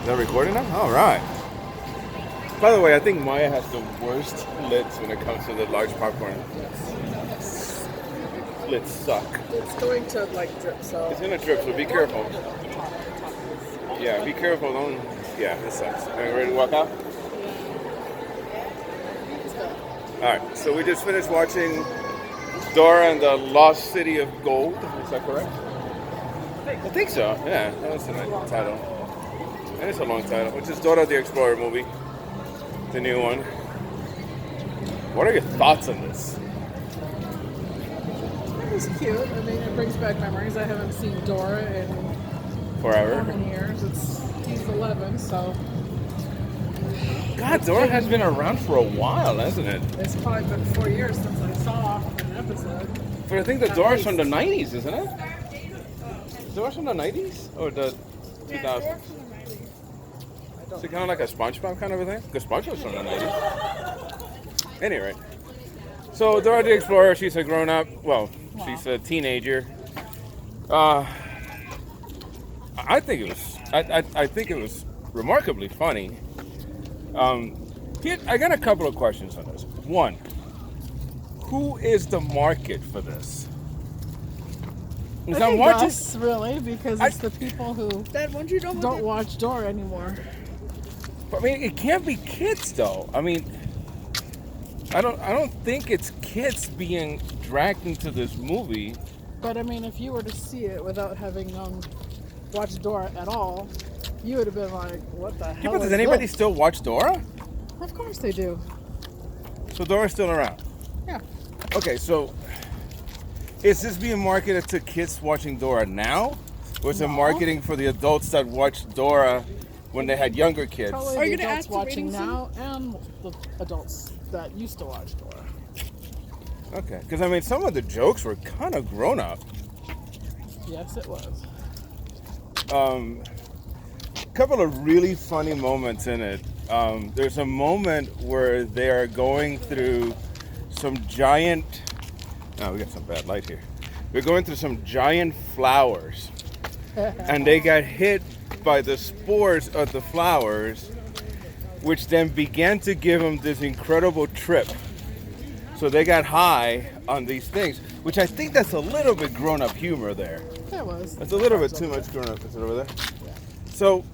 Is that recording now? All right. By the way, I think Maya has the worst lids when it comes to the large popcorn. Lids suck. It's going to like drip, so. It's gonna drip, so be careful. Yeah, be careful. Don't. Yeah, this sucks. Are you ready to walk out? All right. So we just finished watching Dora and the Lost City of Gold. Is that correct? I think so. Yeah, that's a nice title. And it's a long title, which is Dora the Explorer movie, the new one. What are your thoughts on this? It's cute. I mean, it brings back memories. I haven't seen Dora in Forever. how many years? He's 11, so. God, Dora has been around for a while, hasn't it? It's probably been 4 years since I saw an episode. But I think the Dora's from the 90s, isn't it? Dora's from the 90s? Or the 2000s? Is it kind of like a SpongeBob kind of a thing? Because SpongeBob's from the 90s. Anyway. So Dora the Explorer, she's a grown-up. Well, she's a teenager. I think it was remarkably funny. I got a couple of questions on this. One, who is the market for this? I think us, really, because it's the people who don't watch Dora anymore. I mean, it can't be kids, though. I mean, I don't think it's kids being dragged into this movie. But I mean, if you were to see it without having watched Dora at all, you would have been like, "What the hell?" Yeah, but does anybody still watch Dora? Of course they do. So Dora's still around. Yeah. Okay, so is this being marketed to kids watching Dora now, or is it marketing for the adults that watched Dora when they had younger kids? Probably are you the adults watching now and the adults that used to watch Dora. Okay, because I mean, some of the jokes were kind of grown up. Yes, it was. A couple of really funny moments in it. There's a moment where they are going through some giant. Oh, we got some bad light here. They're going through some giant flowers, and they got hit by the spores of the flowers, which then began to give them this incredible trip. So they got high on these things, which I think that's a little bit grown-up humor there. That was. That's a little bit too much grown-up. Is it over there? Yeah. So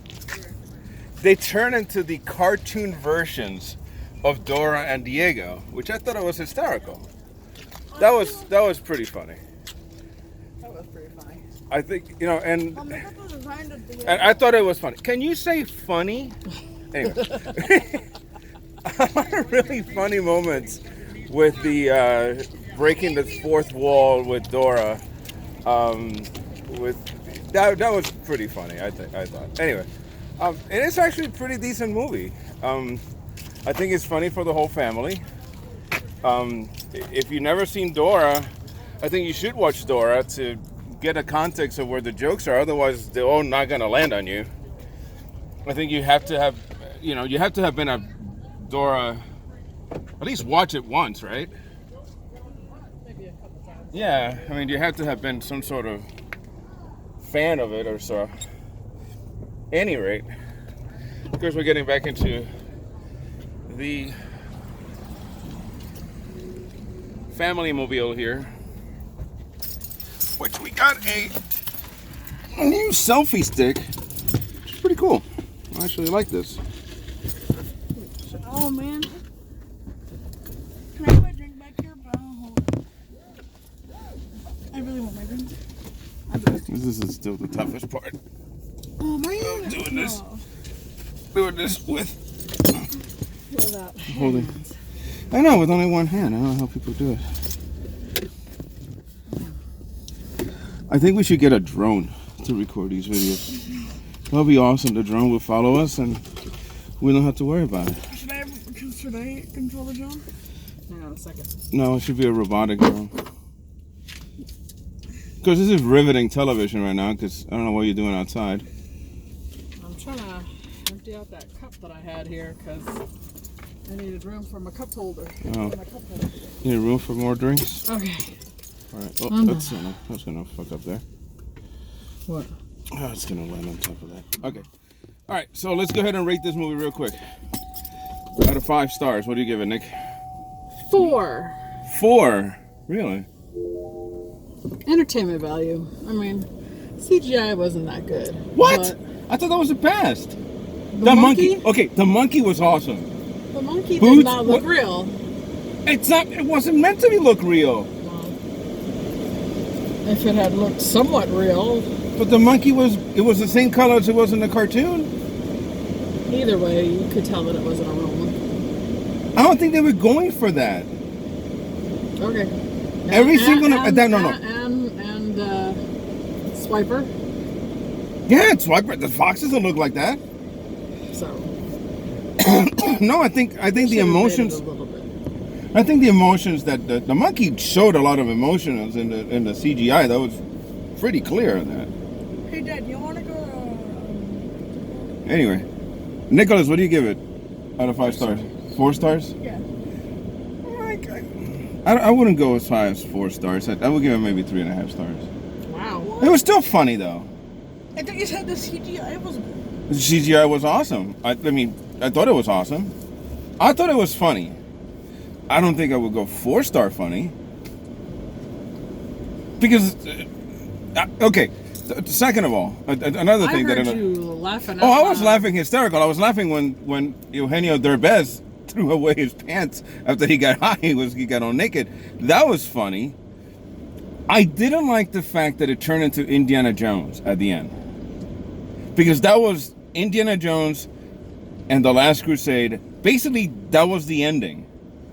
they turn into the cartoon versions of Dora and Diego, which I thought it was hysterical. That was pretty funny. That was pretty funny. I think, and I thought it was funny. Can you say funny? Anyway. A lot of really funny moments with the breaking the fourth wall with Dora. That was pretty funny, I thought. Anyway, it is actually a pretty decent movie. I think it's funny for the whole family. If you've never seen Dora, I think you should watch Dora to get a context of where the jokes are. Otherwise, they're all not going to land on you. I think you have to have been a Dora, at least watch it once, right? Maybe a couple times. Yeah, I mean, you have to have been some sort of fan of it or so. Any rate, of course, we're getting back into the family mobile here, which we got a new selfie stick, which is pretty cool. I actually like this. Oh man. Can I have my drink back here? But I don't hold it. I really want my drink. This is still the toughest part. Oh man. Doing this with holding. I know, with only one hand. I don't know how people do it. I think we should get a drone to record these videos. That'll be awesome. The drone will follow us and we don't have to worry about it. Should I control the drone? Hang on a second. No, it should be a robotic drone. Because this is riveting television right now, because I don't know what you're doing outside. I'm trying to empty out that cup that I had here because I needed room for my cup holder. Oh. You need room for more drinks? Okay. All right. Oh, that's gonna fuck up there. What? Oh, it's gonna land on top of that. Okay. All right, so let's go ahead and rate this movie real quick. Out of 5 stars, what do you give it, Nick? 4. 4? Really? Entertainment value. I mean, CGI wasn't that good. What? I thought that was the best. The monkey? Okay, the monkey was awesome. The monkey did Boots, not look real. It's not. It wasn't meant to be look real. Well, if it had looked somewhat real. But the monkey was. It was the same color as it was in the cartoon. Either way, you could tell that it wasn't a real monkey. I don't think they were going for that. Okay. Every single. And Swiper. Yeah, it's Swiper. The foxes don't look like that. So. No, I think the emotions. I think the emotions that the monkey showed a lot of emotions in the CGI. That was pretty clear in that. Hey, Dad, you want to go? Anyway, Nicholas, what do you give it out of 5 stars? 4 stars? Yeah. I wouldn't go as high as 4 stars. I would give it maybe 3.5 stars. Wow. It was still funny though. I think you said the CGI was good. The CGI was awesome. I mean, I thought it was awesome. I thought it was funny. I don't think I would go 4-star funny. Because, okay, second of all, another thing I heard you laughing. Oh, I was laughing hysterical. I was laughing when Eugenio Derbez threw away his pants after he got high. He got all naked. That was funny. I didn't like the fact that it turned into Indiana Jones at the end. Because that was Indiana Jones and the Last Crusade. Basically, that was the ending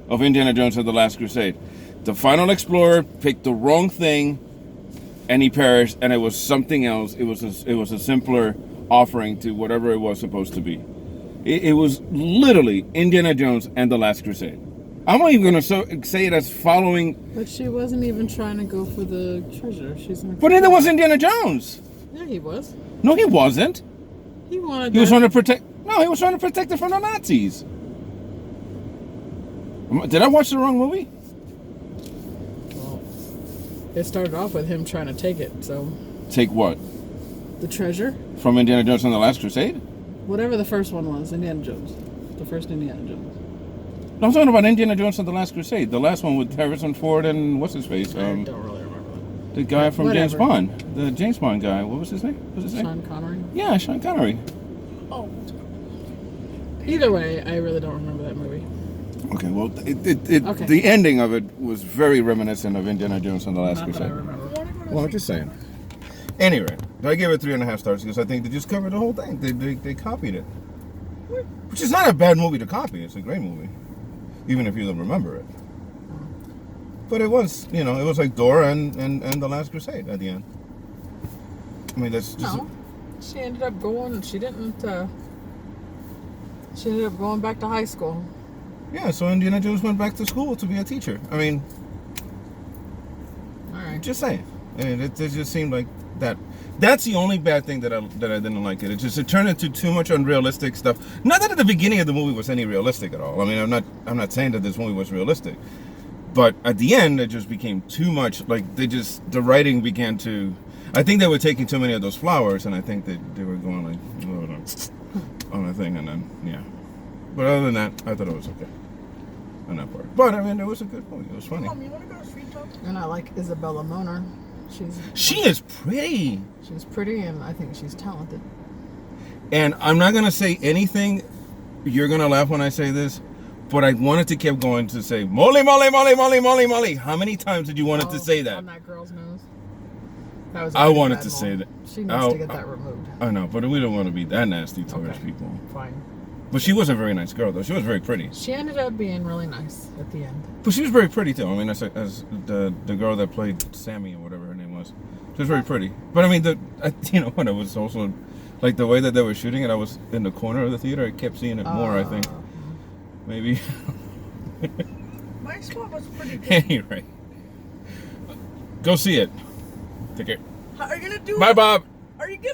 of Indiana Jones and the Last Crusade. The final explorer picked the wrong thing, and he perished. And it was something else. It was a simpler offering to whatever it was supposed to be. It was literally Indiana Jones and the Last Crusade. I'm not even going to say it as following. But she wasn't even trying to go for the treasure. But neither was Indiana Jones. Yeah, he was. No, he wasn't. He wanted. He was trying to protect. No, he was trying to protect it from the Nazis. Did I watch the wrong movie? Well, it started off with him trying to take it. So. Take what? The treasure. From Indiana Jones and the Last Crusade? Whatever the first one was, Indiana Jones. The first Indiana Jones. No, I'm talking about Indiana Jones and the Last Crusade. The last one with Harrison Ford and what's his face? I don't really remember. The guy from Whatever. James Bond. The James Bond guy. What was his name? Sean Connery. Yeah, Sean Connery. Oh. Either way, I really don't remember that movie. Okay, well, Okay. the ending of it was very reminiscent of Indiana Jones and the Last Not that I Crusade. remember. Well, I'm just saying. Anyway, I gave it 3.5 stars because I think they just covered the whole thing. They copied it. Which is not a bad movie to copy. It's a great movie. Even if you don't remember it. But it was, it was like Dora and The Last Crusade at the end. I mean, that's just... No. She ended up going, she ended up going back to high school. Yeah, so Indiana Jones went back to school to be a teacher. I mean... Alright. Just saying. I mean, it just seemed like that. That's the only bad thing that I didn't like it. It turned into too much unrealistic stuff. Not that at the beginning of the movie was any realistic at all. I mean, I'm not saying that this movie was realistic, but at the end it just became too much. Like the writing began to. I think they were taking too many of those flowers, and I think that they were going like on a thing, and then yeah. But other than that, I thought it was okay on that part. But I mean, it was a good movie. It was funny. Mom, you want to go to Street Talk? And I like Isabella Moner. She is pretty. She's pretty, and I think she's talented. And I'm not gonna say anything. You're gonna laugh when I say this, but I wanted to keep going to say Molly, Molly, Molly, Molly, Molly, Molly. How many times did you want it to say that? On that girl's nose. That was I wanted to say that. She needs to get that removed. I know, but we don't want to be that nasty towards people. Fine. But she was a very nice girl, though. She was very pretty. She ended up being really nice at the end. But she was very pretty too. I mean, as the girl that played Sammy or whatever her name was, she was very pretty. But I mean, when it was also like the way that they were shooting it, I was in the corner of the theater. I kept seeing it more. I think maybe. My spot was pretty good. Anyway, go see it. Take care. How are you gonna do Bye, it? Bob. Are you gonna